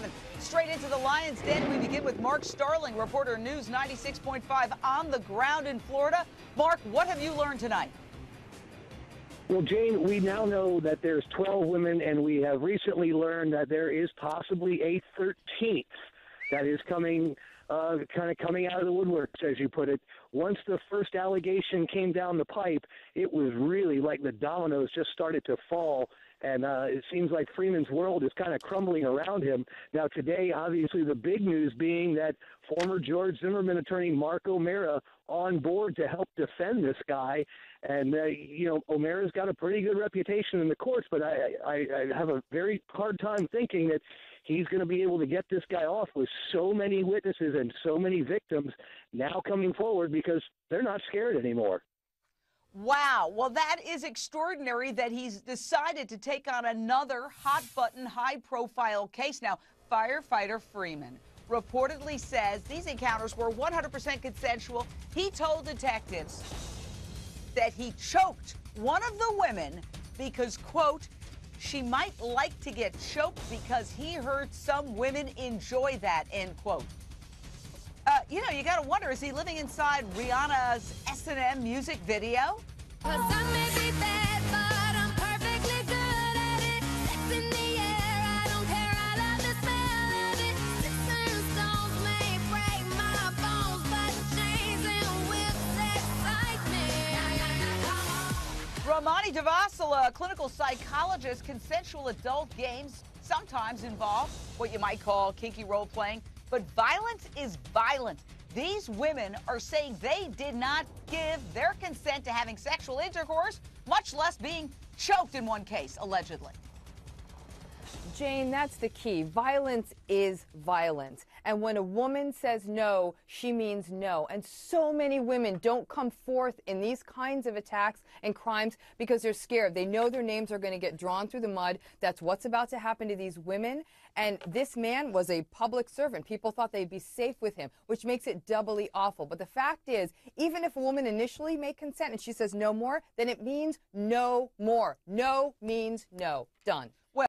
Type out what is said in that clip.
7. Straight into the Lion's Den, we begin with Mark Starling, reporter News 96.5 on the ground in Florida. Mark, what have you learned tonight? Well, Jane, we now know that there's 12 women, and we have recently learned that there is possibly a 13th that is coming out of the woodworks, as you put it. Once the first allegation came down the pipe, it was really like the dominoes just started to fall, and it seems like Freeman's world is kind of crumbling around him. Now, today, obviously, the big news being that former George Zimmerman attorney Mark O'Mara on board to help defend this guy. And, O'Mara's got a pretty good reputation in the courts, but I have a very hard time thinking that he's going to be able to get this guy off with so many witnesses and so many victims now coming forward because they're not scared anymore. Wow. Well, that is extraordinary that he's decided to take on another hot-button, high-profile case. Now, firefighter Freeman reportedly says these encounters were 100% consensual. He told detectives that he choked one of the women because, quote, she might like to get choked because he heard some women enjoy that, end quote. You got to wonder, is he living inside Rihanna's S&M music video? 'Cause I may be bad, but I'm perfectly good at it. Sex in the air, I don't care, I love the smell of it. Sticks and stones may break my bones, but chains and whips excite me. Romani Devasula, a clinical psychologist, consensual adult games sometimes involve what you might call kinky role-playing, but violence is violent. These women are saying they did not give their consent to having sexual intercourse, much less being choked in one case, allegedly. Jane, that's the key. Violence is violence. And when a woman says no, she means no. And so many women don't come forth in these kinds of attacks and crimes because they're scared. They know their names are going to get drawn through the mud. That's what's about to happen to these women. And this man was a public servant. People thought they'd be safe with him, which makes it doubly awful. But the fact is, even if a woman initially may consent and she says no more, then it means no more. No means no. Done.